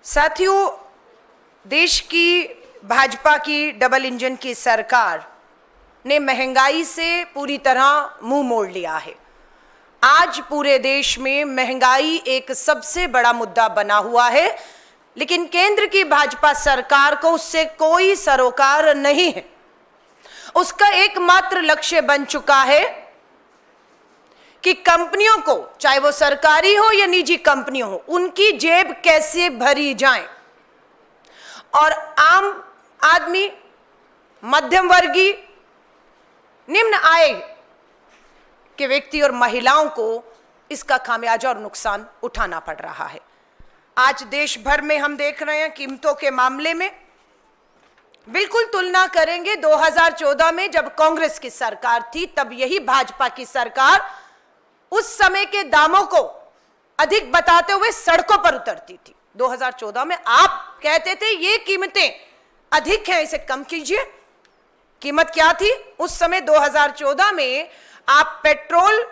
साथियों, देश की भाजपा की डबल इंजन की सरकार ने महंगाई से पूरी तरह मुंह मोड़ लिया है। आज पूरे देश में महंगाई एक सबसे बड़ा मुद्दा बना हुआ है, लेकिन केंद्र की भाजपा सरकार को उससे कोई सरोकार नहीं है। उसका एकमात्र लक्ष्य बन चुका है कि कंपनियों को, चाहे वो सरकारी हो या निजी कंपनियों हो, उनकी जेब कैसे भरी जाए और आम आदमी, मध्यम वर्गीय, निम्न आय के व्यक्ति और महिलाओं को इसका खामियाजा और नुकसान उठाना पड़ रहा है। आज देश भर में हम देख रहे हैं कीमतों के मामले में बिल्कुल तुलना करेंगे 2014 में जब कांग्रेस की सरकार थी, तब यही भाजपा की सरकार उस समय के दामों को अधिक बताते हुए सड़कों पर उतरती थी। 2014 में आप कहते थे ये कीमतें अधिक हैं, इसे कम कीजिए। कीमत क्या थी उस समय? 2014 में आप पेट्रोल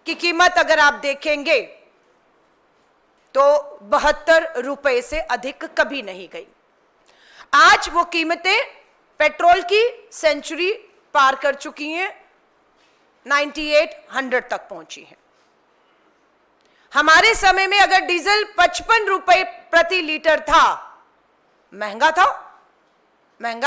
की कीमत अगर आप देखेंगे तो 72 रुपए से अधिक कभी नहीं गई। आज वो कीमतें पेट्रोल की सेंचुरी पार कर चुकी हैं, 9800 तक पहुंची हैं। हमारे समय में अगर डीजल 55 रुपए प्रति लीटर था, महंगा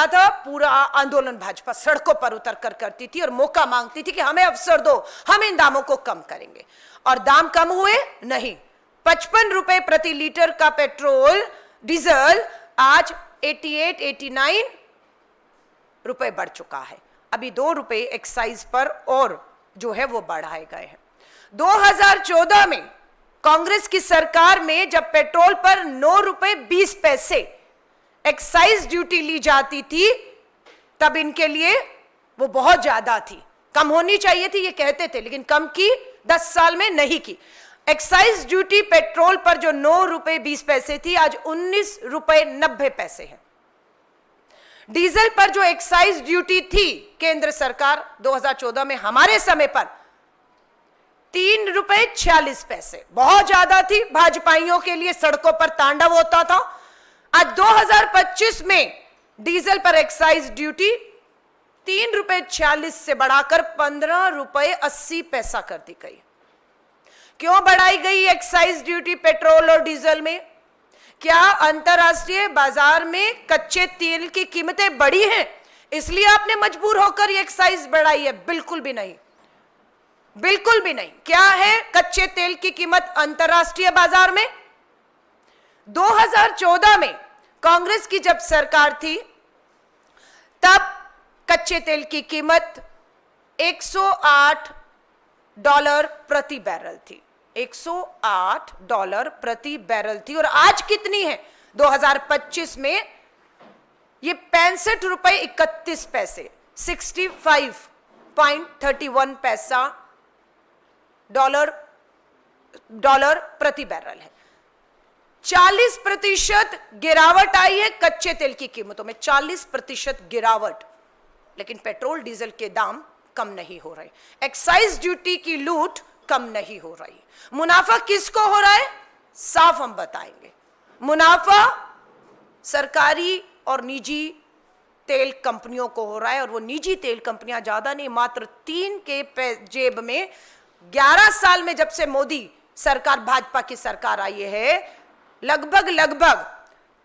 था, पूरा आंदोलन भाजपा सड़कों पर उतर कर करती थी और मौका मांगती थी कि हमें अवसर दो, हम इन दामों को कम करेंगे। और दाम कम हुए नहीं। 55 रुपए प्रति लीटर का पेट्रोल डीजल आज 88-89 रुपए बढ़ चुका है। अभी 2 रुपए एक्साइज पर और जो है वो बढ़ाए गए हैं। 2014 में कांग्रेस की सरकार में जब पेट्रोल पर 9 रुपए 20 पैसे एक्साइज ड्यूटी ली जाती थी, तब इनके लिए वो बहुत ज्यादा थी, कम होनी चाहिए थी ये कहते थे, लेकिन कम की 10 साल में नहीं की। एक्साइज ड्यूटी पेट्रोल पर जो 9 रुपए 20 पैसे थी, आज 19 रुपए 90 पैसे है। डीजल पर जो एक्साइज ड्यूटी थी केंद्र सरकार 2014 में हमारे समय पर 3 रुपए 46 पैसे, बहुत ज्यादा थी। भाजपाइयों के लिए सड़कों पर तांडव होता था। आज 2025 में डीजल पर एक्साइज ड्यूटी 3 रुपए 46 से बढ़ाकर 15 रुपए 80 पैसा कर दी गई। क्यों बढ़ाई गई एक्साइज ड्यूटी पेट्रोल और डीजल में? क्या अंतरराष्ट्रीय बाजार में कच्चे तेल की कीमतें बढ़ी हैं, इसलिए आपने मजबूर होकर ये एक्साइज बढ़ाई है? बिल्कुल भी नहीं, बिल्कुल भी नहीं। क्या है कच्चे तेल की कीमत अंतरराष्ट्रीय बाजार में? 2014 में कांग्रेस की जब सरकार थी, तब कच्चे तेल की कीमत $108 प्रति बैरल थी। $108 प्रति बैरल थी। और आज कितनी है 2025 में? ये 65 रुपए 31 पैसे, 65.31 पैसा डॉलर प्रति बैरल है। 40% गिरावट आई है कच्चे तेल की कीमतों में, 40% गिरावट। लेकिन पेट्रोल डीजल के दाम कम नहीं हो रहे, एक्साइज ड्यूटी की लूट कम नहीं हो रही। मुनाफा किसको हो रहा है? साफ हम बताएंगे। मुनाफा सरकारी और निजी तेल कंपनियों को हो रहा है, और वो निजी तेल कंपनियां ज्यादा नहीं, मात्र 3 के जेब में 11 साल में जब से मोदी सरकार, भाजपा की सरकार आई है, लगभग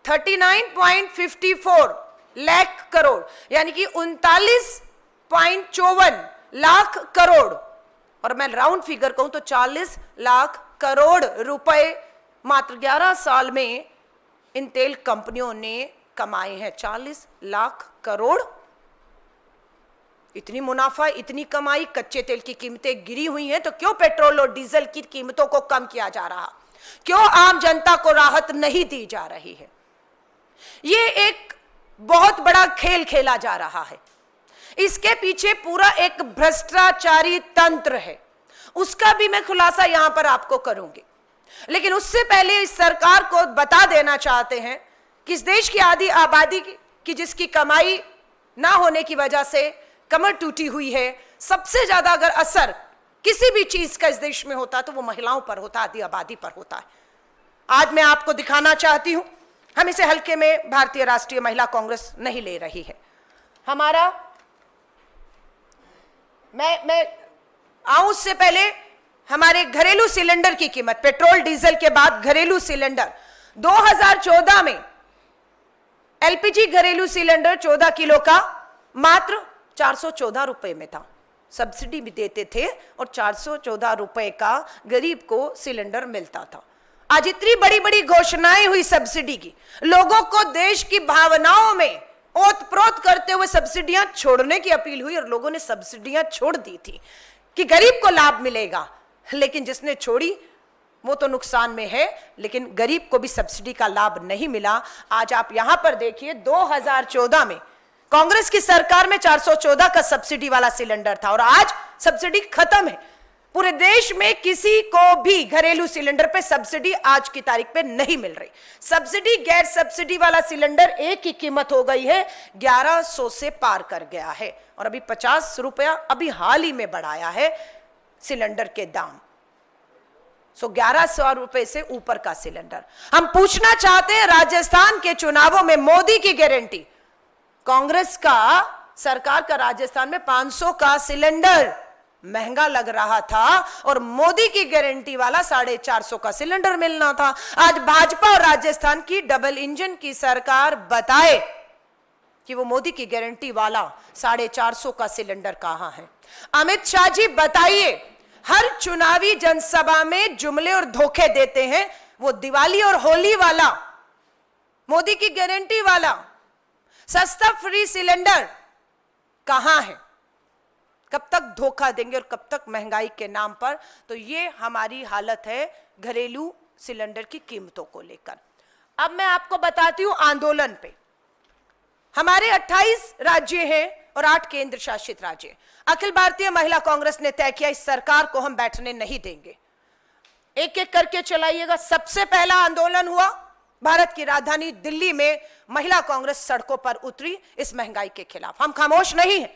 39.54 लाख करोड़, यानी कि 39.54 लाख करोड़, और मैं राउंड फिगर कहूं तो 40 लाख करोड़ रुपए मात्र 11 साल में इन तेल कंपनियों ने कमाए हैं। 40 लाख करोड़, इतनी मुनाफा, इतनी कमाई, कच्चे तेल की कीमतें गिरी हुई हैं, तो क्यों पेट्रोल और डीजल की कीमतों को कम किया जा रहा? क्यों आम जनता को राहत नहीं दी जा रही है? ये एक बहुत बड़ा खेल खेला जा रहा है। इसके पीछे पूरा एक भ्रष्टाचारी तंत्र है, उसका भी मैं खुलासा यहां पर आपको करूंगी। लेकिन उससे पहले इस सरकार को बता देना चाहते हैं कि इस देश की आधी आबादी की जिसकी कमाई ना होने की वजह से कमर टूटी हुई है, सबसे ज्यादा अगर असर किसी भी चीज का इस देश में होता है तो वो महिलाओं पर होता है, आधी आबादी पर होता है। आज मैं आपको दिखाना चाहती हूं हम इसे हल्के में भारतीय राष्ट्रीय महिला कांग्रेस नहीं ले रही है। हमारा मैं आऊं उससे पहले हमारे घरेलू सिलेंडर की कीमत, पेट्रोल डीजल के बाद घरेलू सिलेंडर 2014 में एलपीजी घरेलू सिलेंडर 14 किलो का मात्र 414 रुपए में था। सब्सिडी भी देते थे और 414 रुपए का गरीब को सिलेंडर मिलता था। आज इतनी बड़ी बड़ी घोषणाएं हुई सब्सिडी की, लोगों को देश की भावनाओं में ओतप्रोत करते हुए सब्सिडियां छोड़ने की अपील हुई और लोगों ने सब्सिडियां छोड़ दी थी कि गरीब को लाभ मिलेगा, लेकिन जिसने छोड़ी वो तो नुकसान में है, लेकिन गरीब को भी सब्सिडी का लाभ नहीं मिला। आज आप यहां पर देखिए 2014 में कांग्रेस की सरकार में 414 का सब्सिडी वाला सिलेंडर था और आज सब्सिडी खत्म है। पूरे देश में किसी को भी घरेलू सिलेंडर पे सब्सिडी आज की तारीख पे नहीं मिल रही। सब्सिडी गैर सब्सिडी वाला सिलेंडर एक ही कीमत हो गई है, 1100 से पार कर गया है और अभी 50 रुपया अभी हाल ही में बढ़ाया है सिलेंडर के दाम। 1100 रुपए से ऊपर का सिलेंडर। हम पूछना चाहते हैं, राजस्थान के चुनावों में मोदी की गारंटी, कांग्रेस का सरकार का राजस्थान में 500 का सिलेंडर महंगा लग रहा था और मोदी की गारंटी वाला 450 का सिलेंडर मिलना था। आज भाजपा और राजस्थान की डबल इंजन की सरकार बताए कि वो मोदी की गारंटी वाला 450 का सिलेंडर कहां है। अमित शाह जी बताइए, हर चुनावी जनसभा में जुमले और धोखे देते हैं, वो दिवाली और होली वाला मोदी की गारंटी वाला सस्ता फ्री सिलेंडर कहां है? कब तक धोखा देंगे और कब तक महंगाई के नाम पर? तो ये हमारी हालत है घरेलू सिलेंडर की कीमतों को लेकर। अब मैं आपको बताती हूं आंदोलन पे। हमारे 28 राज्य हैं और 8 केंद्र शासित राज्य। अखिल भारतीय महिला कांग्रेस ने तय किया इस सरकार को हम बैठने नहीं देंगे, एक एक करके चलाइएगा। सबसे पहला आंदोलन हुआ भारत की राजधानी दिल्ली में, महिला कांग्रेस सड़कों पर उतरी इस महंगाई के खिलाफ। हम खामोश नहीं हैं,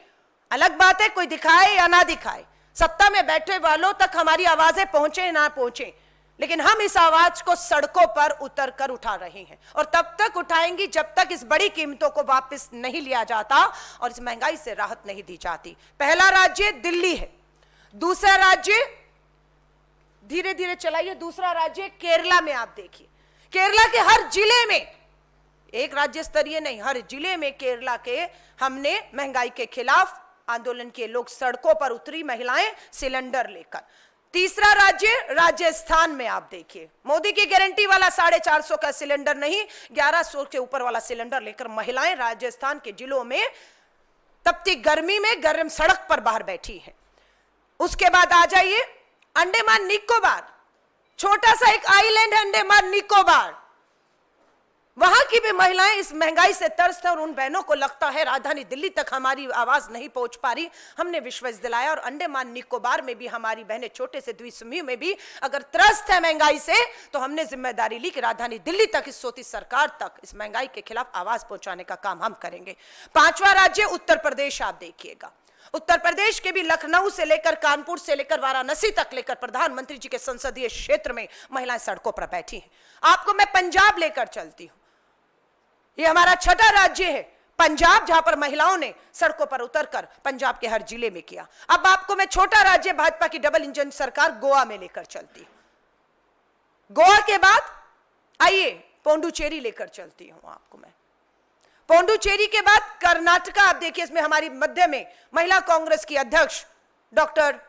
अलग बात है कोई दिखाए या ना दिखाए, सत्ता में बैठे वालों तक हमारी आवाजें पहुंचे ना पहुंचे, लेकिन हम इस आवाज को सड़कों पर उतर कर उठा रहे हैं और तब तक उठाएंगी जब तक इस बड़ी कीमतों को वापस नहीं लिया जाता और इस महंगाई से राहत नहीं दी जाती। पहला राज्य दिल्ली है, दूसरा राज्य धीरे धीरे चलाइए, दूसरा राज्य केरला में। आप देखिए केरला के हर जिले में, एक राज्य स्तरीय नहीं, हर जिले में केरला के हमने महंगाई के खिलाफ आंदोलन किए, लोग सड़कों पर उतरी, महिलाएं सिलेंडर लेकर। तीसरा राज्य राजस्थान में आप देखिए, मोदी की गारंटी वाला 450 का सिलेंडर नहीं, 1100 के ऊपर वाला सिलेंडर लेकर महिलाएं राजस्थान के जिलों में तपती गर्मी में गर्म सड़क पर बाहर बैठी हैं। उसके बाद आ जाइए अंडमान निकोबार, छोटा सा एक आइलैंड है अंडमान निकोबार, वहां की भी महिलाएं इस महंगाई से त्रस्त है और उन बहनों को लगता है राजधानी दिल्ली तक हमारी आवाज नहीं पहुंच पा रही। हमने विश्वास दिलाया और अंडमान निकोबार में भी हमारी बहनें, छोटे से द्वीपसमूह में भी अगर त्रस्त है महंगाई से, तो हमने जिम्मेदारी ली कि राजधानी दिल्ली तक, इस सोती सरकार तक इस महंगाई के खिलाफ आवाज पहुंचाने का काम हम करेंगे। पांचवा राज्य उत्तर प्रदेश। आप देखिएगा उत्तर प्रदेश के भी लखनऊ से लेकर कानपुर से लेकर वाराणसी तक लेकर प्रधानमंत्री जी के संसदीय क्षेत्र में महिलाएं सड़कों पर बैठी हैं। आपको मैं पंजाब लेकर चलती हूं, ये हमारा छठा राज्य है पंजाब, जहां पर महिलाओं ने सड़कों पर उतरकर पंजाब के हर जिले में किया। अब आपको मैं छोटा राज्य भाजपा की डबल इंजन सरकार गोवा में लेकर चलती हूं। गोवा के बाद आइए पोंडुचेरी लेकर चलती हूं आपको मैं। पोंडुचेरी के बाद कर्नाटका। आप देखिए इसमें हमारी मध्य में महिला कांग्रेस की अध्यक्ष डॉक्टर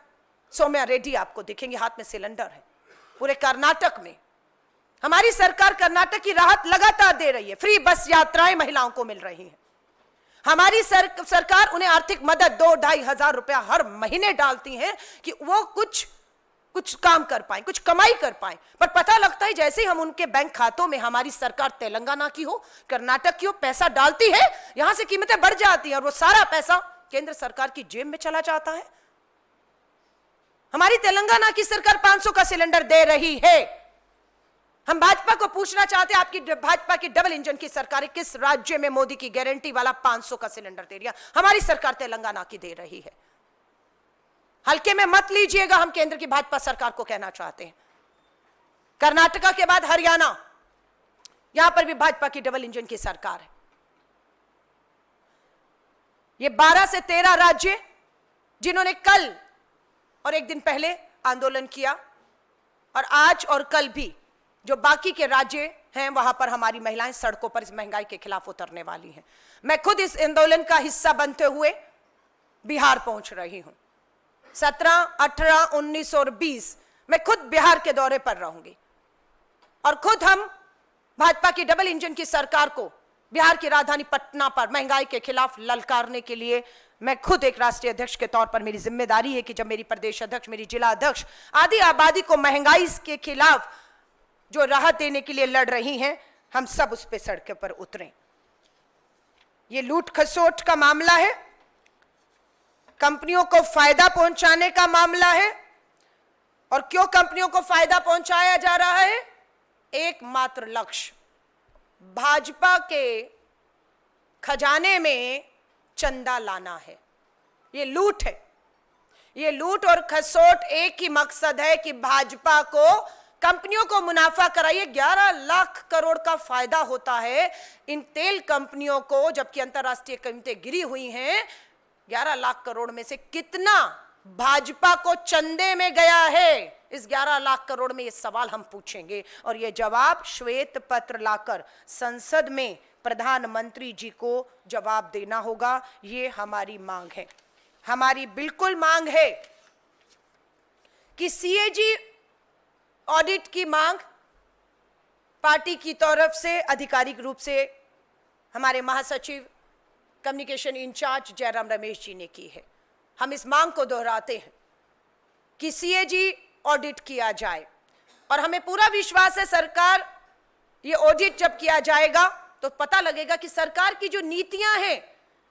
सौम्या रेड्डी आपको दिखेंगे, हाथ में सिलेंडर है। पूरे कर्नाटक में हमारी सरकार कर्नाटक की राहत लगातार दे रही है, फ्री बस यात्राएं महिलाओं को मिल रही हैं। हमारी सरकार उन्हें आर्थिक मदद 2-2.5 हजार रुपया हर महीने डालती है कि वो कुछ काम कर पाए, कुछ कमाई कर पाए। पर पता लगता है जैसे ही हम उनके बैंक खातों में, हमारी सरकार तेलंगाना की हो, कर्नाटक की हो, पैसा डालती है, यहां से कीमतें बढ़ जाती हैं और वो सारा पैसा केंद्र सरकार की जेब में चला जाता है। हमारी तेलंगाना की सरकार 500 का सिलेंडर दे रही है। हम भाजपा को पूछना चाहते हैं, आपकी भाजपा की डबल इंजन की सरकार किस राज्य में मोदी की गारंटी वाला 500 का सिलेंडर दे रही है? हमारी सरकार तेलंगाना की दे रही है। हल्के में मत लीजिएगा, हम केंद्र की भाजपा सरकार को कहना चाहते हैं। कर्नाटका के बाद हरियाणा, यहां पर भी भाजपा की डबल इंजन की सरकार है। ये 12 से 13 राज्य जिन्होंने कल और एक दिन पहले आंदोलन किया, और आज और कल भी जो बाकी के राज्य हैं वहां पर हमारी महिलाएं सड़कों पर इस महंगाई के खिलाफ उतरने वाली हैं। मैं खुद इस आंदोलन का हिस्सा बनते हुए बिहार पहुंच रही हूं। 17, 18, 19 और 20 मैं खुद बिहार के दौरे पर रहूंगी, और खुद हम भाजपा की डबल इंजन की सरकार को बिहार की राजधानी पटना पर महंगाई के खिलाफ ललकारने के लिए मैं खुद एक राष्ट्रीय अध्यक्ष के तौर पर मेरी जिम्मेदारी है कि जब मेरी प्रदेश अध्यक्ष, मेरी जिला अध्यक्ष आदि आबादी को महंगाई के खिलाफ जो राहत देने के लिए लड़ रही हैं, हम सब उस पे सड़क पर उतरें। ये लूट खसोट का मामला है, कंपनियों को फायदा पहुंचाने का मामला है। और क्यों कंपनियों को फायदा पहुंचाया जा रहा है? एकमात्र लक्ष्य भाजपा के खजाने में चंदा लाना है। ये लूट है। ये लूट और खसोट एक ही मकसद है कि भाजपा को, कंपनियों को मुनाफा कराइए। 11 लाख करोड़ का फायदा होता है इन तेल कंपनियों को, जबकि अंतरराष्ट्रीय कीमतें गिरी हुई हैं। 11 लाख करोड़ में से कितना भाजपा को चंदे में गया है? इस 11 लाख करोड़ में ये सवाल हम पूछेंगे, और ये जवाब श्वेत पत्र लाकर संसद में प्रधानमंत्री जी को जवाब देना होगा। ये हमारी मांग है, हमारी बिल्कुल मांग है कि सीएजी ऑडिट की मांग पार्टी की तरफ से आधिकारिक रूप से हमारे महासचिव कम्युनिकेशन इंचार्ज जयराम रमेश जी ने की है। हम इस मांग को दोहराते हैं कि सीएजी ऑडिट किया जाए, और हमें पूरा विश्वास है सरकार, ये ऑडिट जब किया जाएगा तो पता लगेगा कि सरकार की जो नीतियां हैं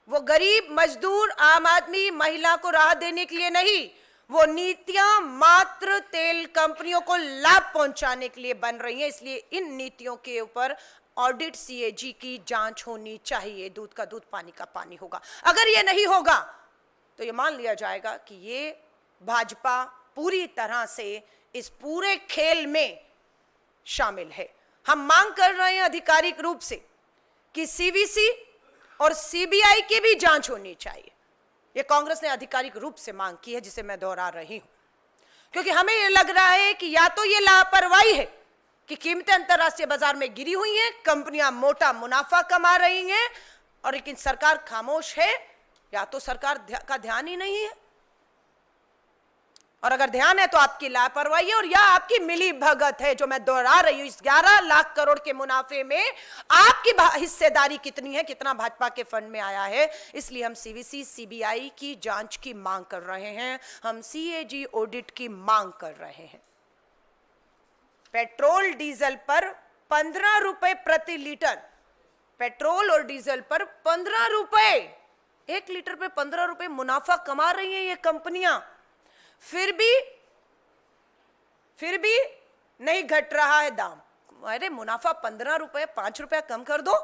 वो गरीब, मजदूर, आम आदमी, महिला को राहत देने के लिए नहीं, वो नीतियां मात्र तेल कंपनियों को लाभ पहुंचाने के लिए बन रही हैं। इसलिए इन नीतियों के ऊपर ऑडिट, सीएजी की जांच होनी चाहिए। दूध का दूध, पानी का पानी होगा। अगर ये नहीं होगा तो ये मान लिया जाएगा कि ये भाजपा पूरी तरह से इस पूरे खेल में शामिल है। हम मांग कर रहे हैं आधिकारिक रूप से कि सीवीसी और सीबीआई की भी जांच होनी चाहिए। ये कांग्रेस ने आधिकारिक रूप से मांग की है, जिसे मैं दोहरा रही हूं, क्योंकि हमें ये लग रहा है कि या तो ये लापरवाही है कि कीमतें अंतरराष्ट्रीय बाजार में गिरी हुई हैं, कंपनियां मोटा मुनाफा कमा रही हैं, और लेकिन सरकार खामोश है, या तो सरकार का ध्यान ही नहीं है, और अगर ध्यान है तो आपकी लापरवाही है, और या आपकी मिली भगत है। जो मैं दोहरा रही हूं, इस 11 लाख करोड़ के मुनाफे में आपकी हिस्सेदारी कितनी है, कितना भाजपा के फंड में आया है। इसलिए हम सीवीसी, सीबीआई की जांच की मांग कर रहे हैं, हम सीएजी ऑडिट की मांग कर रहे हैं। पेट्रोल डीजल पर 15 रुपए प्रति लीटर, पेट्रोल और डीजल पर 15 रुपए, 1 लीटर पे 15 रुपए मुनाफा कमा रही हैं ये कंपनियां, फिर भी नहीं घट रहा है दाम। अरे मुनाफा 15 रुपए, 5 रुपया कम कर दो,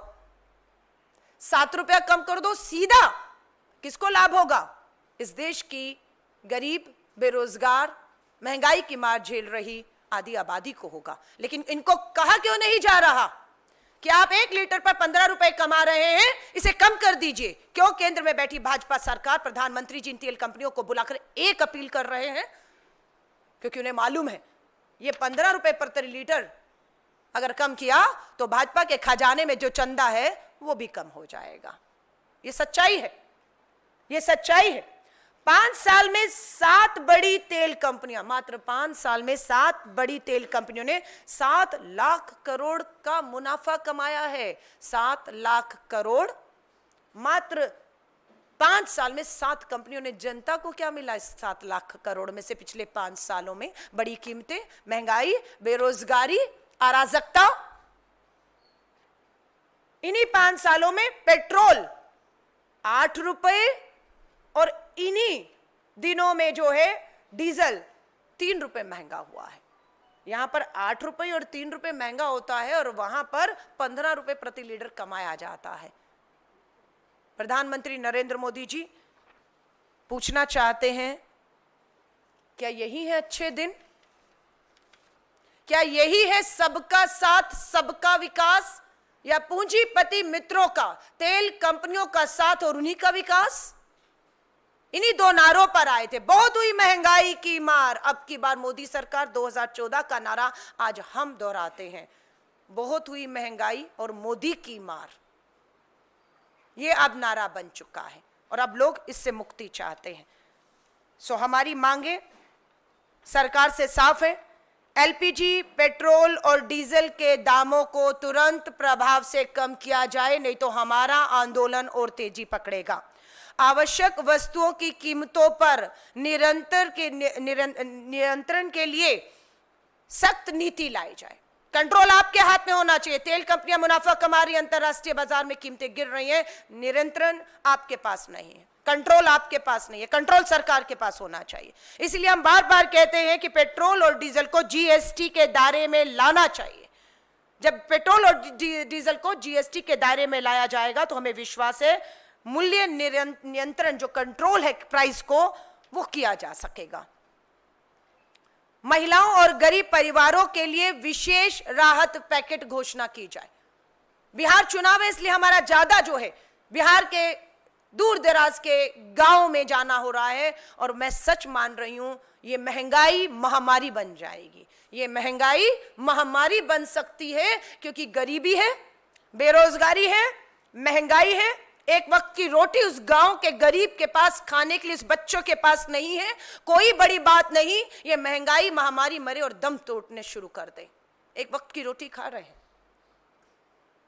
7 रुपया कम कर दो, सीधा किसको लाभ होगा? इस देश की गरीब, बेरोजगार, महंगाई की मार झेल रही आदि आबादी को होगा। लेकिन इनको कहा क्यों नहीं जा रहा कि आप 1 लीटर पर 15 रुपए कमा रहे हैं, इसे कम कर दीजिए? क्यों केंद्र में बैठी भाजपा सरकार, प्रधानमंत्री जी इन तेल कंपनियों को बुलाकर एक अपील कर रहे हैं? क्योंकि उन्हें मालूम है ये 15 रुपए प्रति लीटर अगर कम किया तो भाजपा के खजाने में जो चंदा है वो भी कम हो जाएगा। ये सच्चाई है, ये सच्चाई है। 5 साल में 7 बड़ी तेल कंपनियां, मात्र 5 साल में 7 बड़ी तेल कंपनियों ने 7 लाख करोड़ का मुनाफा कमाया है। 7 लाख करोड़ मात्र 5 साल में 7 कंपनियों ने। जनता को क्या मिला इस 7 लाख करोड़ में से पिछले 5 सालों में? बड़ी कीमतें, महंगाई, बेरोजगारी, अराजकता। इन्हीं 5 सालों में पेट्रोल 8 रुपए, और इन्हीं दिनों में जो है डीजल 3 रुपए महंगा हुआ है। यहां पर 8 रुपए और 3 रुपए महंगा होता है, और वहां पर 15 रुपए प्रति लीटर कमाया जाता है। प्रधानमंत्री नरेंद्र मोदी जी पूछना चाहते हैं, क्या यही है अच्छे दिन? क्या यही है सबका साथ, सबका विकास? या पूंजीपति मित्रों का, तेल कंपनियों का साथ और उन्हीं का विकास? इन्हीं दो नारों पर आए थे। बहुत हुई महंगाई की मार, अब की बार मोदी सरकार 2014 का नारा आज हम दोहराते हैं। बहुत हुई महंगाई और मोदी की मार, ये अब नारा बन चुका है और अब लोग इससे मुक्ति चाहते हैं। सो हमारी मांगे सरकार से साफ है, एलपीजी, पेट्रोल और डीजल के दामों को तुरंत प्रभाव से कम किया जाए, नहीं तो हमारा आंदोलन और तेजी पकड़ेगा। आवश्यक वस्तुओं की कीमतों पर नियंत्रण के लिए सख्त नीति लाई जाए। कंट्रोल आपके हाथ में होना चाहिए। तेल कंपनियां मुनाफा कमा रही, अंतरराष्ट्रीय बाजार में कीमतें गिर रही हैं, नियंत्रण आपके पास नहीं है, कंट्रोल आपके पास नहीं है, कंट्रोल सरकार के पास होना चाहिए। इसलिए हम बार बार कहते हैं कि पेट्रोल और डीजल को जीएसटी के दायरे में लाना चाहिए। जब पेट्रोल और डीजल को जीएसटी के दायरे में लाया जाएगा तो हमें विश्वास है मूल्य नियंत्रण, जो कंट्रोल है प्राइस को, वो किया जा सकेगा। महिलाओं और गरीब परिवारों के लिए विशेष राहत पैकेट घोषणा की जाए। बिहार चुनाव है, इसलिए हमारा ज्यादा जो है बिहार के दूर दराज के गांव में जाना हो रहा है, और मैं सच मान रही हूं ये महंगाई महामारी बन जाएगी। ये महंगाई महामारी बन सकती है, क्योंकि गरीबी है, बेरोजगारी है, महंगाई है, एक वक्त की रोटी उस गांव के गरीब के पास खाने के लिए उस बच्चों के पास नहीं है। कोई बड़ी बात नहीं, ये महंगाई महामारी मरे और दम तोड़ने शुरू कर दे। एक वक्त की रोटी खा रहे हैं,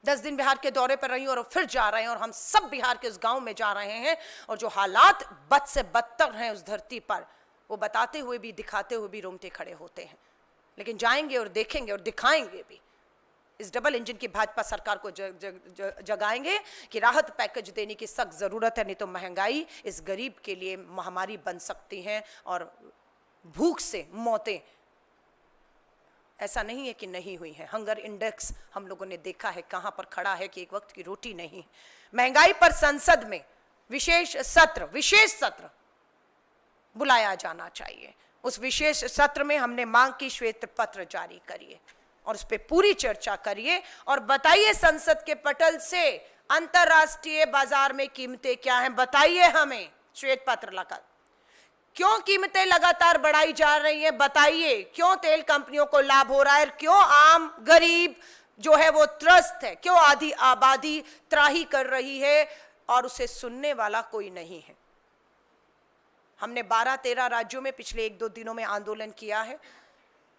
10 दिन बिहार के दौरे पर रही और फिर जा रहे हैं, और हम सब बिहार के उस गांव में जा रहे हैं, और जो हालात बद से बदतर हैं उस धरती पर, वो बताते हुए भी, दिखाते हुए भी रोंगटे खड़े होते हैं। लेकिन जाएंगे और देखेंगे और दिखाएंगे भी। इस डबल इंजन की भाजपा सरकार को जगाएंगे कि राहत पैकेज देने की सख्त जरूरत है, नहीं तो महंगाई इस गरीब के लिए महामारी बन सकती है और भूख से मौतें ऐसा नहीं है कि नहीं हुई है। हंगर इंडेक्स हम लोगों ने देखा है कहां पर खड़ा है कि एक वक्त की रोटी नहीं। महंगाई पर संसद में विशेष सत्र बुलाया जाना चाहिए। उस विशेष सत्र में हमने मांग की, श्वेत पत्र जारी करिए और उस पर पूरी चर्चा करिए और बताइए संसद के पटल से अंतरराष्ट्रीय बाजार में कीमतें क्या हैं, बताइए हमें श्वेत पत्र लगा। क्यों कीमतें लगातार बढ़ाई जा रही हैं, बताइए। क्यों तेल कंपनियों को लाभ हो रहा है, क्यों आम गरीब जो है वो त्रस्त है, क्यों आधी आबादी त्राही कर रही है और उसे सुनने वाला कोई नहीं है। हमने 12-13 राज्यों में पिछले 1-2 दिनों में आंदोलन किया है।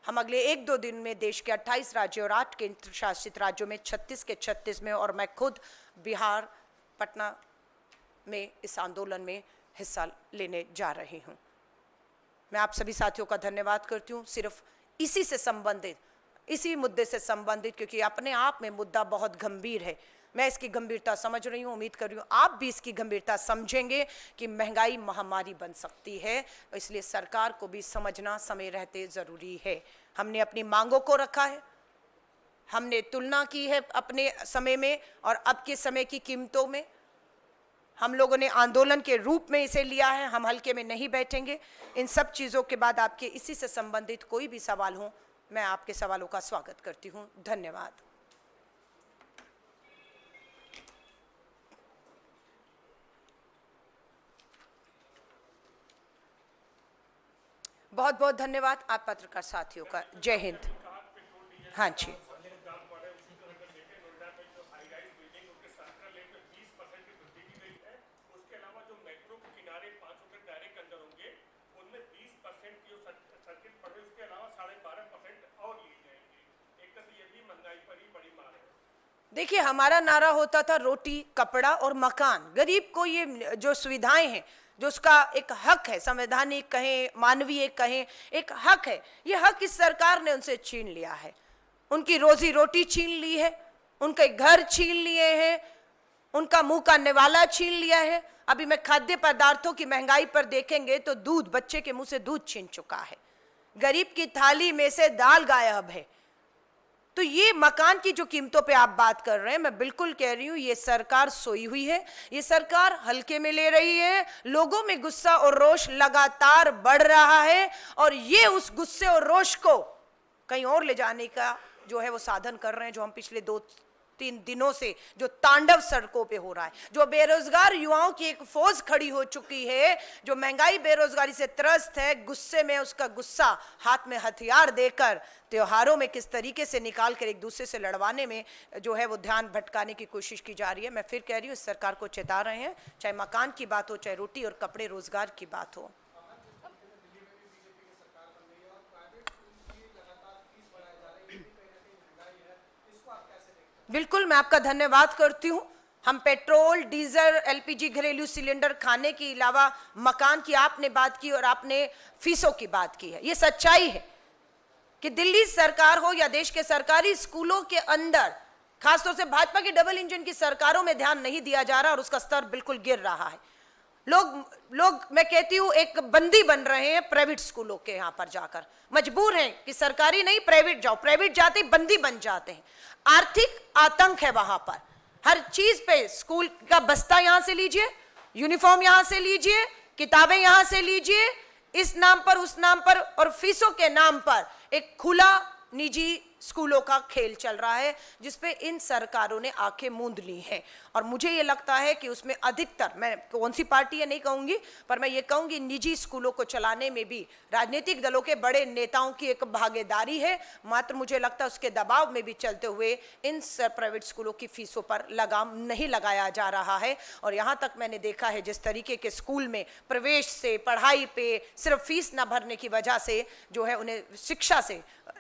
हम अगले 1-2 दिन में देश के 28 राज्यों और 8 केंद्र शासित राज्यों में 36 के 36 में, और मैं खुद बिहार पटना में इस आंदोलन में हिस्सा लेने जा रही हूं। मैं आप सभी साथियों का धन्यवाद करती हूं, सिर्फ इसी से संबंधित, इसी मुद्दे से संबंधित, क्योंकि अपने आप में मुद्दा बहुत गंभीर है। मैं इसकी गंभीरता समझ रही हूं, उम्मीद कर रही हूं आप भी इसकी गंभीरता समझेंगे कि महंगाई महामारी बन सकती है, इसलिए सरकार को भी समझना समय रहते जरूरी है। हमने अपनी मांगों को रखा है, हमने तुलना की है अपने समय में और अब के समय की कीमतों में। हम लोगों ने आंदोलन के रूप में इसे लिया है, हम हल्के में नहीं बैठेंगे। इन सब चीज़ों के बाद आपके इसी से संबंधित कोई भी सवाल हो, मैं आपके सवालों का स्वागत करती हूँ। धन्यवाद। बहुत बहुत धन्यवाद आप पत्रकार साथियों का। जय हिंद। हाँ जी, देखिए हमारा नारा होता था रोटी, कपड़ा और मकान। गरीब को ये जो सुविधाएं हैं, जो उसका एक हक है, संवैधानिक कहें, मानवीय कहें, एक हक है, ये हक इस सरकार ने उनसे छीन लिया है। उनकी रोजी रोटी छीन ली है, उनके घर छीन लिए हैं, उनका मुंह का निवाला छीन लिया है। अभी मैं खाद्य पदार्थों की महंगाई पर देखेंगे तो दूध, बच्चे के मुंह से दूध छीन चुका है, गरीब की थाली में से दाल गायब है। तो ये मकान की जो कीमतों पे आप बात कर रहे हैं, मैं बिल्कुल कह रही हूं ये सरकार सोई हुई है, ये सरकार हल्के में ले रही है। लोगों में गुस्सा और रोष लगातार बढ़ रहा है और ये उस गुस्से और रोष को कहीं और ले जाने का जो है वो साधन कर रहे हैं, जो हम पिछले 3 दिनों से जो तांडव सड़कों पे हो रहा है, जो बेरोजगार युवाओं की एक फौज खड़ी हो चुकी है, जो महंगाई बेरोजगारी से त्रस्त है, गुस्से में उसका गुस्सा हाथ में हथियार देकर त्योहारों में किस तरीके से निकाल कर एक दूसरे से लड़वाने में जो है वो ध्यान भटकाने की कोशिश की जा रही है। मैं फिर कह रही हूँ, इस सरकार को चेता रहे हैं, चाहे मकान की बात हो, चाहे रोटी और कपड़े रोजगार की बात हो। बिल्कुल, मैं आपका धन्यवाद करती हूं। हम पेट्रोल, डीजल, एलपीजी, घरेलू सिलेंडर, खाने के अलावा मकान की आपने बात की और आपने फीसों की बात की है। ये सच्चाई है कि दिल्ली सरकार हो या देश के सरकारी स्कूलों के अंदर, खासतौर से भाजपा की डबल इंजन की सरकारों में ध्यान नहीं दिया जा रहा और उसका स्तर बिल्कुल गिर रहा है। लोग मैं कहती हूं एक बंदी बन रहे हैं प्राइवेट स्कूलों के, यहां पर जाकर मजबूर हैं कि सरकारी नहीं प्राइवेट जाओ, प्राइवेट जाते ही बंदी बन जाते हैं। आर्थिक आतंक है वहां पर, हर चीज पे स्कूल का बस्ता यहां से लीजिए, यूनिफॉर्म यहां से लीजिए, किताबें यहां से लीजिए, इस नाम पर उस नाम पर और फीसों के नाम पर एक खुला निजी स्कूलों का खेल चल रहा है, जिसपे इन सरकारों ने आंखें मूंद ली हैं। और मुझे ये लगता है कि उसमें अधिकतर, मैं कौन सी पार्टी है नहीं कहूंगी, पर मैं ये कहूंगी निजी स्कूलों को चलाने में भी राजनीतिक दलों के बड़े नेताओं की एक भागीदारी है। मात्र मुझे लगता है उसके दबाव में भी चलते हुए इन प्राइवेट स्कूलों की फीसों पर लगाम नहीं लगाया जा रहा है। और यहाँ तक मैंने देखा है, जिस तरीके के स्कूल में प्रवेश से, पढ़ाई पे सिर्फ फीस न भरने की वजह से जो है उन्हें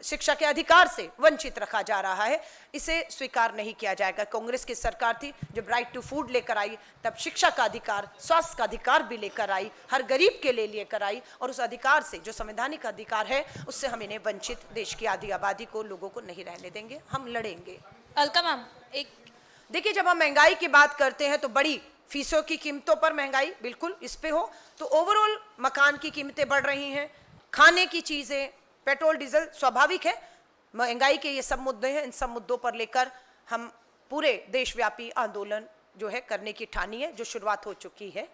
शिक्षा के अधिकार से वंचित रखा जा रहा है, इसे स्वीकार नहीं किया जाएगा। कांग्रेस की सरकार थी जब राइट टू फूड लेकर आई, तब शिक्षा का अधिकार, स्वास्थ्य का अधिकार भी लेकर आई, हर गरीब के लिए लेकर आई, और उस अधिकार से, जो संवैधानिक अधिकार है, उससे हम इन्हें वंचित, देश की आधी आबादी को, लोगों को नहीं रहने देंगे। हम लड़ेंगे। अलका मैम, एक देखिए, जब हम महंगाई की बात करते हैं तो बड़ी फीसों की कीमतों पर महंगाई बिल्कुल इस पे हो, तो ओवरऑल मकान की कीमतें बढ़ रही हैं, खाने की चीजें, पेट्रोल डीजल, स्वाभाविक है। महंगाई के ये सब मुद्दे हैं, इन सब मुद्दों पर लेकर हम पूरे देशव्यापी आंदोलन जो है करने की ठानी है, जो शुरुआत हो चुकी है।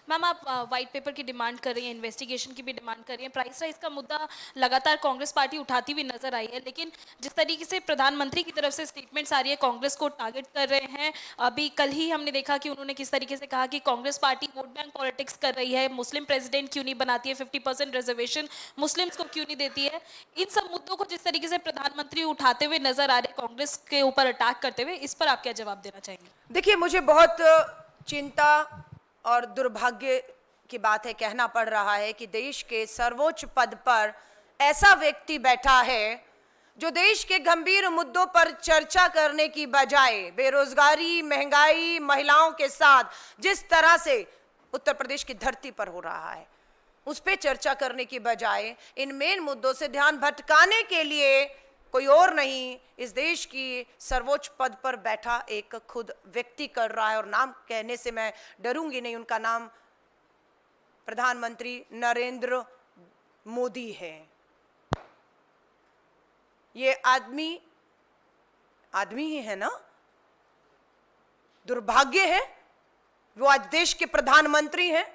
मैम, आप व्हाइट पेपर की डिमांड कर रही हैं, इन्वेस्टिगेशन की भी डिमांड कर रही हैं, प्राइस राइज का मुद्दा लगातार कांग्रेस पार्टी उठाती हुई नजर आई है, लेकिन जिस तरीके से प्रधानमंत्री की तरफ से स्टेटमेंट्स आ रही है, कांग्रेस को टारगेट कर रहे हैं। अभी कल ही हमने देखा कि उन्होंने किस तरीके से कहा कि Congress party vote bank politics कर रही है, मुस्लिम प्रेसिडेंट क्यों नहीं बनाती है, 50% रिजर्वेशन मुस्लिम्स को क्यों नहीं देती है। इन सब मुद्दों को जिस तरीके से प्रधानमंत्री उठाते हुए नजर आ रहे, कांग्रेस के ऊपर अटैक करते हुए, इस पर आप क्या जवाब देना चाहेंगे? देखिए, मुझे बहुत चिंता और दुर्भाग्य की बात है, कहना पड़ रहा है कि देश के सर्वोच्च पद पर ऐसा व्यक्ति बैठा है जो देश के गंभीर मुद्दों पर चर्चा करने की बजाय बेरोजगारी, महंगाई, महिलाओं के साथ जिस तरह से उत्तर प्रदेश की धरती पर हो रहा है, उस पर चर्चा करने की बजाय इन मेन मुद्दों से ध्यान भटकाने के लिए कोई और नहीं, इस देश की सर्वोच्च पद पर बैठा एक खुद व्यक्ति कर रहा है। और नाम कहने से मैं डरूंगी नहीं, उनका नाम प्रधानमंत्री नरेंद्र मोदी है। ये आदमी ही है ना? दुर्भाग्य है, वो आज देश के प्रधानमंत्री हैं,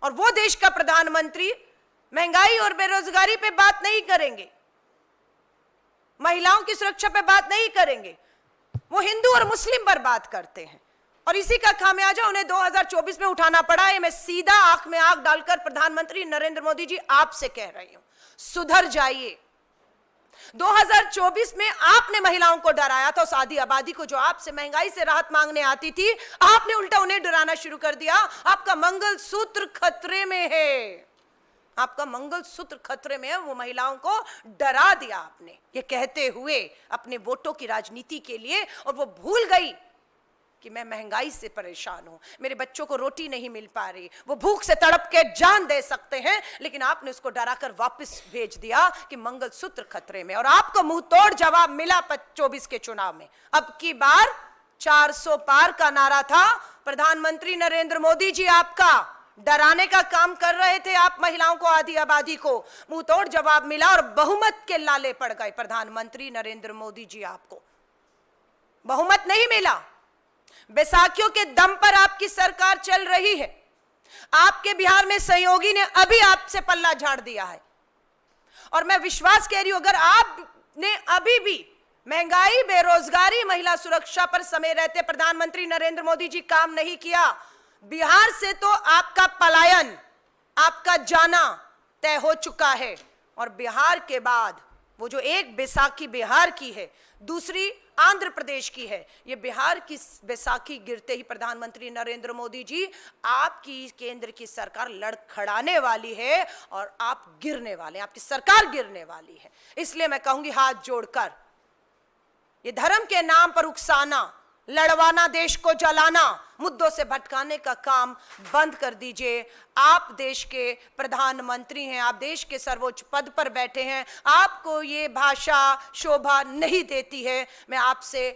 और वो देश का प्रधानमंत्री महंगाई और बेरोजगारी पे बात नहीं करेंगे, महिलाओं की सुरक्षा पे बात नहीं करेंगे, वो हिंदू और मुस्लिम पर बात करते हैं। और इसी का खामियाजा उन्हें 2024 में उठाना पड़ा है। मैं सीधा आंख में आंख डालकर प्रधानमंत्री नरेंद्र मोदी जी आपसे कह रही हूं, सुधर जाइए। 2024 में आपने महिलाओं को डराया था, उस आधी आबादी को जो आपसे महंगाई से राहत मांगने आती थी, आपने उल्टा उन्हें डराना शुरू कर दिया। आपका मंगलसूत्र खतरे में है, आपका मंगलसूत्र खतरे में है, वो महिलाओं को डरा दिया आपने, ये कहते हुए अपने वोटों की राजनीति के लिए। और वो भूल गई कि मैं महंगाई से परेशान हूं, मेरे बच्चों को रोटी नहीं मिल पा रही, वो भूख से तड़प के जान दे सकते हैं, लेकिन आपने उसको डराकर वापस भेज दिया कि मंगलसूत्र खतरे में। और आपको मुंह तोड़ जवाब मिला 24 के चुनाव में। अब की बार 400 पार का नारा था, प्रधानमंत्री नरेंद्र मोदी जी आपका डराने का काम कर रहे थे, आप महिलाओं को, आधी आबादी को। मुंह तोड़ जवाब मिला और बहुमत के लाले पड़ गए प्रधानमंत्री नरेंद्र मोदी जी। आपको बहुमत नहीं मिला, बैसाखियों के दम पर आपकी सरकार चल रही है। आपके बिहार में सहयोगी ने अभी आपसे पल्ला झाड़ दिया है, और मैं विश्वास कह रही हूं, अगर आपने अभी भी महंगाई, बेरोजगारी, महिला सुरक्षा पर समय रहते प्रधानमंत्री नरेंद्र मोदी जी काम नहीं किया। बिहार से तो आपका पलायन, आपका जाना तय हो चुका है। और बिहार के बाद वो जो एक बैसाखी बिहार की है, दूसरी आंध्र प्रदेश की है, ये बिहार की बैसाखी गिरते ही प्रधानमंत्री नरेंद्र मोदी जी, आपकी केंद्र की सरकार लड़खड़ाने वाली है और आप गिरने वाले हैं, आपकी सरकार गिरने वाली है। इसलिए मैं कहूंगी हाथ जोड़कर, ये धर्म के नाम पर उकसाना, लड़वाना, देश को जलाना, मुद्दों से भटकाने का काम बंद कर दीजिए। आप देश के प्रधानमंत्री हैं, आप देश के सर्वोच्च पद पर बैठे हैं, आपको ये भाषा शोभा नहीं देती है। मैं आपसे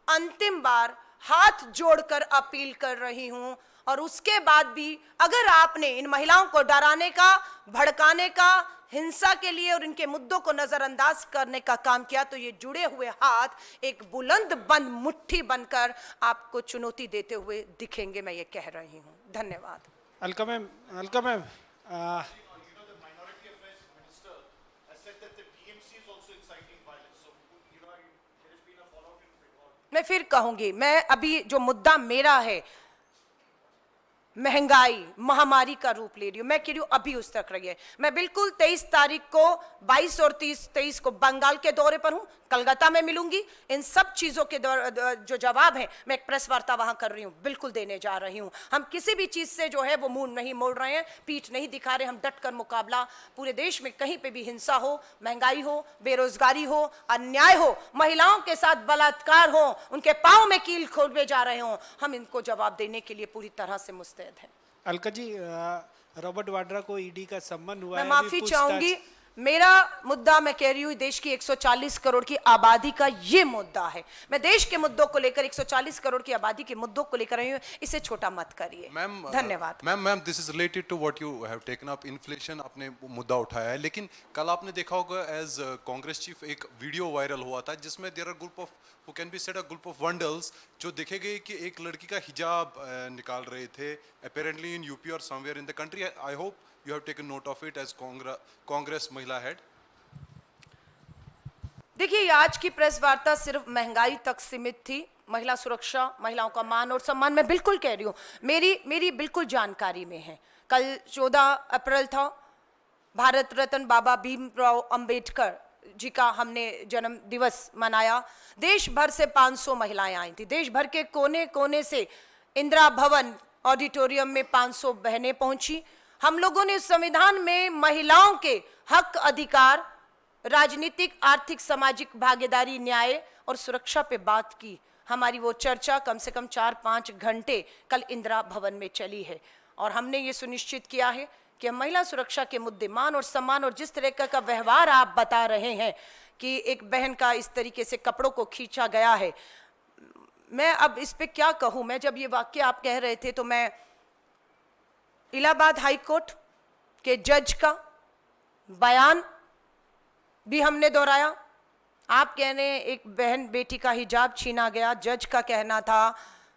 अंतिम बार हाथ जोड़कर अपील कर रही हूं। और उसके बाद भी अगर आपने इन महिलाओं को डराने का, भड़काने का, हिंसा के लिए और इनके मुद्दों को नजरअंदाज करने का काम किया, तो ये जुड़े हुए हाथ एक बुलंद बंद मुट्ठी बनकर आपको चुनौती देते हुए दिखेंगे, मैं ये कह रही हूं। धन्यवाद। अलका मैम, अलका मैम, मैं फिर कहूंगी, मैं अभी जो मुद्दा मेरा है, महंगाई महामारी का रूप ले रही हूं, मैं कह रही हूं अभी उस तक रही है। मैं बिल्कुल 23 तारीख को, 22 और 23 को बंगाल के दौरे पर हूं, कलकत्ता में मिलूंगी। इन सब चीजों के जो जवाब है, मैं एक प्रेस वार्ता वहां कर रही हूं, बिल्कुल देने जा रही हूं। हम किसी भी चीज से जो है वो मुंह नहीं मोड़ रहे हैं, पीठ नहीं दिखा रहे, हम डट कर मुकाबला, पूरे देश में कहीं पे भी हिंसा हो, महंगाई हो, बेरोजगारी हो, अन्याय हो, महिलाओं के साथ बलात्कार हो, उनके पांव में कील खोलवे जा रहे हो, हम इनको जवाब देने के लिए पूरी तरह से मुस्तैद हैं। अलका जी, रॉबर्ट वाड्रा को ईडी का सम्मन हुआ मैं है, माफी अभी चाहूंगी, मेरा मुद्दा, मैं कह रही हूं देश की 140 करोड़ की आबादी का ये मुद्दा है। मैं देश के मुद्दों को लेकर, 140 करोड़ की आबादी के मुद्दों को लेकर आई हूं, इसे छोटा मत करिए। धन्यवाद। Ma'am this is related to what you have taken up, inflation आपने मुद्दा उठाया है, लेकिन कल आपने देखा होगा एज कांग्रेस चीफ एक वीडियो वायरल हुआ था जिसमें there are group of who can be said a group of vandals, जो देखे गए कि एक लड़की का हिजाब निकाल रहे थे, अपेरेंटली इन यूपी और somewhere in the country. I hope you have taken note of it as Congress महिला हेड। देखिए, आज की प्रेस वार्ता सिर्फ महंगाई तक सीमित थी। महिला सुरक्षा, महिलाओं का मान और सम्मान, मैं बिल्कुल कह रही हूं, मेरी बिल्कुल जानकारी में है। कल 14 अप्रैल था, भारत रत्न बाबा भीमराव अंबेडकर जी का हमने जन्म दिवस मनाया। देश भर से 500 महिलाएं आई थी, देश भर के कोने कोने से इंदिरा भवन ऑडिटोरियम में 500 बहनें पहुंची। हम लोगों ने संविधान में महिलाओं के हक, अधिकार, राजनीतिक, आर्थिक, सामाजिक भागीदारी, न्याय और सुरक्षा पे बात की। हमारी वो चर्चा कम से कम 4-5 घंटे कल इंदिरा भवन में चली है और हमने ये सुनिश्चित किया है कि महिला सुरक्षा के मुद्दे, मान और सम्मान, और जिस तरह का व्यवहार आप बता रहे हैं कि एक बहन का इस तरीके से कपड़ों को खींचा गया है, मैं अब इस पे क्या कहूं। मैं जब ये वाक्य आप कह रहे थे तो मैं इलाहाबाद हाई कोर्ट के जज का बयान भी हमने दोहराया। आप कह रहे हैं एक बहन बेटी का हिजाब छीना गया, जज का कहना था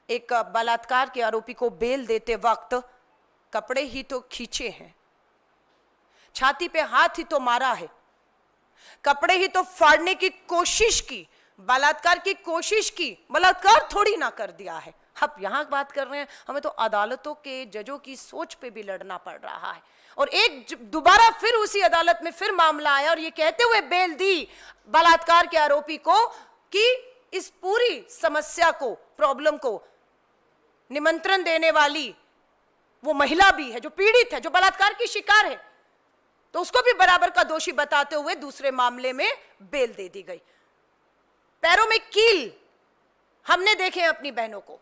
एक बलात्कार के आरोपी को बेल देते वक्त कपड़े ही तो खींचे हैं, छाती पे हाथ ही तो मारा है, कपड़े ही तो फाड़ने की कोशिश की, बलात्कार की कोशिश की, बलात्कार थोड़ी ना कर दिया है। अब यहां बात कर रहे हैं, हमें तो अदालतों के जजों की सोच पे भी लड़ना पड़ रहा है। और एक दोबारा फिर उसी अदालत में फिर मामला आया और ये कहते हुए बेल दी बलात्कार के आरोपी को कि इस पूरी समस्या को, प्रॉब्लम को निमंत्रण देने वाली वो महिला भी है जो पीड़ित है, जो बलात्कार की शिकार है, तो उसको भी बराबर का दोषी बताते हुए दूसरे मामले में बेल दे दी गई। पैरों में कील हमने देखे अपनी बहनों को।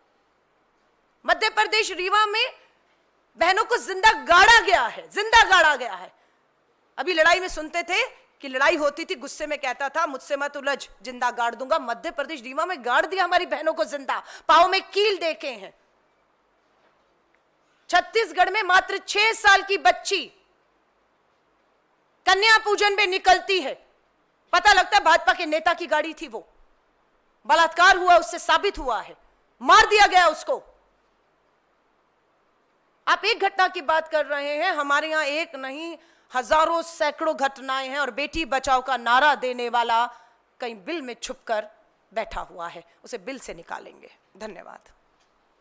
मध्य प्रदेश रीवा में बहनों को जिंदा गाड़ा गया है, जिंदा गाड़ा गया है। अभी लड़ाई में सुनते थे कि लड़ाई होती थी, गुस्से में कहता था मुझसे मत उलझ, जिंदा गाड़ दूंगा। मध्य प्रदेश रीवा में गाड़ दिया हमारी बहनों को जिंदा, पांव में कील देके हैं। छत्तीसगढ़ में मात्र 6 साल की बच्ची कन्या पूजन में निकलती है, पता लगता है भाजपा के नेता की गाड़ी थी, वो बलात्कार हुआ, उससे साबित हुआ है, मार दिया गया उसको। आप एक घटना की बात कर रहे हैं, हमारे यहां एक नहीं हजारों सैकड़ों घटनाएं हैं। और बेटी बचाओ का नारा देने वाला कहीं बिल में छुपकर बैठा हुआ है, उसे बिल से निकालेंगे। धन्यवाद।